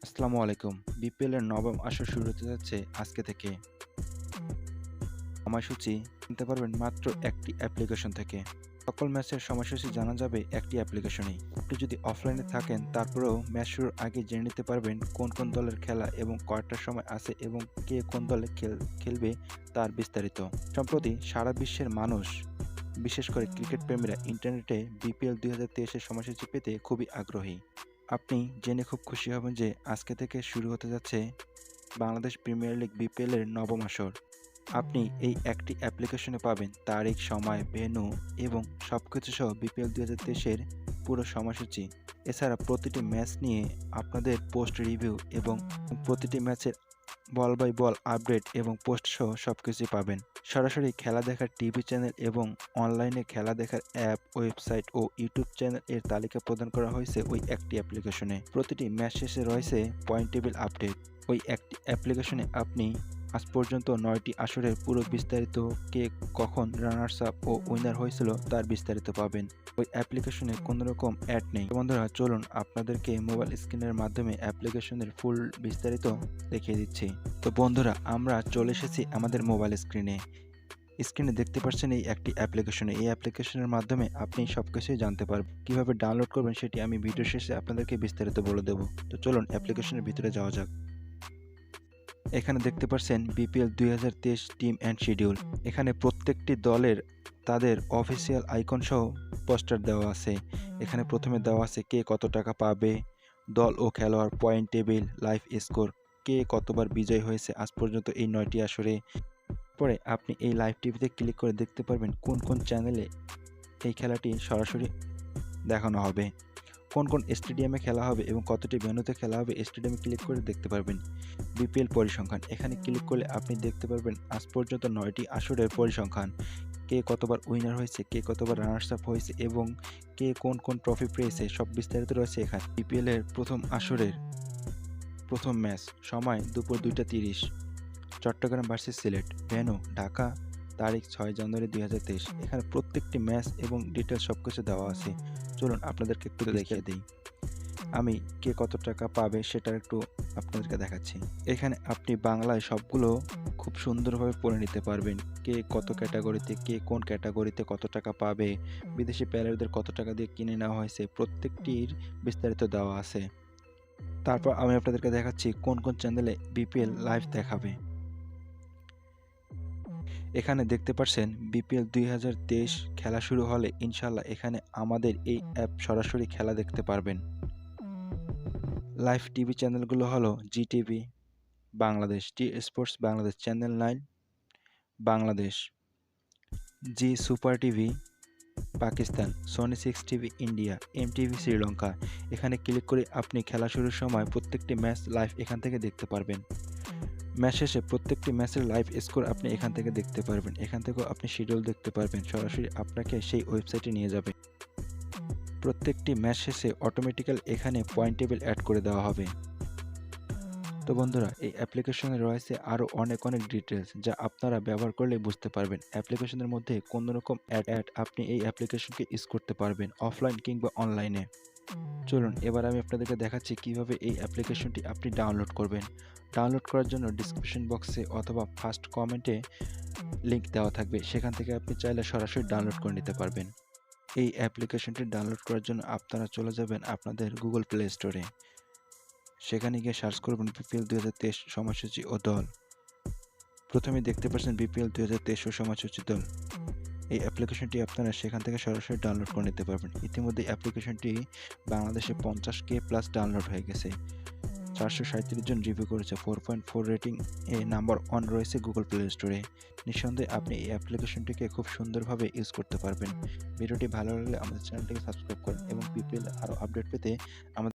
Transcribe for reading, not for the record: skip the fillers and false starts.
আসসালামু আলাইকুম। বিপিএল এর নবম আসর শুরু হতে যাচ্ছে আজকে থেকে। সময়সূচি জানতে পারবেন মাত্র একটি অ্যাপ্লিকেশন থেকে। সকল ম্যাচের সময়সূচি জানা যাবে একটি অ্যাপ্লিকেশনেই। আপনি যদি অফলাইনে থাকেন তারপরেও ম্যাচ শুরুর আগে জেনে নিতে পারবেন কোন কোন দলের খেলা এবং কয়টার সময় আছে এবং কে কোন দলে খেলবে তার বিস্তারিত। সম্প্রতি সারা বিশ্বের মানুষ, বিশেষ করে ক্রিকেট প্রেমীরা ইন্টারনেটে বিপিএল 2023-এর সময়সূচি পেতে খুবই আগ্রহী। আপনি জেনে খুব খুশি হবেন যে আজকে থেকে শুরু হতে যাচ্ছে বাংলাদেশ প্রিমিয়ার লিগ বিপিএল এর নবম আসর। আপনি এই একটি অ্যাপ্লিকেশনে পাবেন তারিখ, সময়, ভেন্যু এবং সবকিছু সহ বিপিএল 2023-এর পুরো সময়সূচি। এছাড়া প্রতিটি ম্যাচ নিয়ে আপনাদের পোস্ট রিভিউ এবং প্রতিটি ম্যাচের বল বাই বল আপডেট এবং পোস্ট সহ সবকিছুই পাবেন। সরাসরি খেলা দেখার টিভি চ্যানেল এবং অনলাইনে খেলা দেখার অ্যাপ, ওয়েবসাইট ও ইউটিউব চ্যানেল এর তালিকা প্রদান করা হয়েছে ওই একটি অ্যাপ্লিকেশনে। প্রতিটি ম্যাচ শেষে রয়েছে পয়েন্ট টেবিল আপডেট। ওই একটি অ্যাপ্লিকেশনে আপনি আজ পর্যন্ত 9টি আসরের পুরো বিস্তারিত, কে কখন রানার্স আপ ও উইনার হয়েছিল তার বিস্তারিত পাবেন। ওই অ্যাপ্লিকেশনে কোনো রকম অ্যাড নেই। বন্ধুরা, চলুন আপনাদেরকে মোবাইল স্ক্রিনের মাধ্যমে অ্যাপ্লিকেশনের ফুল বিস্তারিত দেখিয়ে দিচ্ছি। তো বন্ধুরা, আমরা চলে এসেছি আমাদের মোবাইল স্ক্রিনে। স্ক্রিনে দেখতে পাচ্ছেন এই একটি অ্যাপ্লিকেশনে। এই অ্যাপ্লিকেশনের মাধ্যমে আপনি সবকিছুই জানতে পারবেন। কিভাবে ডাউনলোড করবেন সেটি আমি ভিডিও শেষে আপনাদেরকে বিস্তারিত বলে দেব। তো চলুন অ্যাপ্লিকেশনের ভিতরে যাওয়া যাক। এখানে দেখতে পাচ্ছেন বিপিএল 2023 টিম অ্যান্ড শিডিউল। এখানে প্রত্যেকটি দলের তাদের অফিসিয়াল আইকন সহ পোস্টার দেওয়া আছে। এখানে প্রথমে দেওয়া আছে কে কত টাকা পাবে, দল ও খেলোয়াড়, পয়েন্ট টেবিল, লাইভ স্কোর, কে কতবার বিজয় হয়েছে আজ পর্যন্ত এই 9টি আসরে। পরে আপনি এই লাইভ টিভিতে ক্লিক করে দেখতে পারবেন কোন কোন চ্যানেলে এই খেলাটি সরাসরি দেখানো হবে, কোন কোন স্টেডিয়ামে খেলা হবে এবং কতটি ভেন্যুতে খেলা হবে স্টেডিয়ামে ক্লিক করে দেখতে পারবেন। বিপিএল পরিসংখ্যান, এখানে ক্লিক করলে আপনি দেখতে পারবেন আজ পর্যন্ত 9টি আসরের পরিসংখ্যান, কে কতবার উইনার হয়েছে, কে কতবার রানার্স আপ হয়েছে এবং কে কোন কোন ট্রফি পেয়েছে সব বিস্তারিত রয়েছে এখানে। বিপিএল এর প্রথম আসরের প্রথম ম্যাচ, সময় দুপুর 2টা 30, চট্টগ্রাম ভার্সেস সিলেট, ভেন্যু ঢাকা, তারিখ 6 জানুয়ারি 2023। এখানে প্রত্যেকটি ম্যাচ এবং ডিটেলস সবকিছু দেওয়া আছে। চলুন আপনাদেরকে একটু দেখিয়ে দিই। আমি কে কত টাকা পাবে সেটা একটু আপনাদেরকে দেখাচ্ছি। এখানে আপনি বাংলায় সবগুলো খুব সুন্দরভাবে পড়ে নিতে পারবেন। কে কত ক্যাটাগরিতে, কে কোন ক্যাটাগরিতে কত টাকা পাবে, বিদেশি প্লেয়ারদের কত টাকা দিয়ে কিনে নেওয়া হয়েছে, প্রত্যেকটির বিস্তারিত দেওয়া আছে। তারপর আমি আপনাদেরকে দেখাচ্ছি কোন কোন চ্যানেলে বিপিএল লাইভ দেখাবে। এখানে দেখতে পাচ্ছেন বিপিএল 2023 খেলা শুরু হলে ইনশাল্লাহ এখানে আমাদের এই অ্যাপ সরাসরি খেলা দেখতে পারবেন। লাইভ টিভি চ্যানেলগুলো হলো Zee TV Bangladesh, T sports Bangladesh, channel 9 Bangladesh, Zee super TV Pakistan, Sony 6 TV India, MTV Sri Lanka. এখানে ক্লিক করে আপনি খেলা শুরুর সময় প্রত্যেকটি ম্যাচ লাইভ এখান থেকে দেখতে পারবেন। ম্যাচ শেষে প্রত্যেকটি ম্যাচের লাইভ স্কোর আপনি এখান থেকে দেখতে পারবেন। এখান থেকেও আপনি শিডিউল দেখতে পারবেন, সরাসরি আপনাকে সেই ওয়েবসাইটে নিয়ে যাবে। প্রত্যেকটি ম্যাচ শেষে অটোমেটিক্যাল এখানে পয়েন্ট টেবিল অ্যাড করে দেওয়া হবে। তো বন্ধুরা, এই অ্যাপ্লিকেশনে রয়েছে আরও অনেক ডিটেলস যা আপনারা ব্যবহার করলে বুঝতে পারবেন। অ্যাপ্লিকেশনের মধ্যে কোনো রকম অ্যাড আপনি এই অ্যাপ্লিকেশনকে ইউজ করতে পারবেন অফলাইন কিংবা অনলাইনে। চলুন এবার আমি আপনাদেরকে দেখাচ্ছি কিভাবে এই অ্যাপ্লিকেশনটি আপনি ডাউনলোড করবেন। ডাউনলোড করার জন্য ডিসক্রিপশন বক্সে অথবা ফার্স্ট কমেন্টে লিঙ্ক দেওয়া থাকবে, সেখান থেকে আপনি চাইলে সরাসরি ডাউনলোড করে নিতে পারবেন। এই অ্যাপ্লিকেশনটি ডাউনলোড করার জন্য আপনারা চলে যাবেন আপনাদের গুগল প্লে স্টোরে। সেখানে গিয়ে সার্চ করবেন বিপিএল 2023 সময়সূচি ও দল। প্রথমে দেখতে পাচ্ছেন বিপিএল 2023 ও সময়সূচি দল। এই অ্যাপ্লিকেশনটি আপনারা সেখান থেকে সরাসরি ডাউনলোড করে নিতে পারবেন। ইতিমধ্যে অ্যাপ্লিকেশনটি বাংলাদেশে 50K+ ডাউনলোড হয়ে গেছে। 437 জন রিভিউ করেছে। 4.4 রেটিং এ নাম্বার 1 রয়েছে গুগল প্লে স্টোরে। নিঃসন্দেহে আপনি এই অ্যাপ্লিকেশনটিকে খুব সুন্দরভাবে ইউজ করতে পারবেন। ভিডিওটি ভালো লাগলে আমাদের চ্যানেলটিকে সাবস্ক্রাইব করেন এবং বিপিএল আরও আপডেট পেতে আমাদের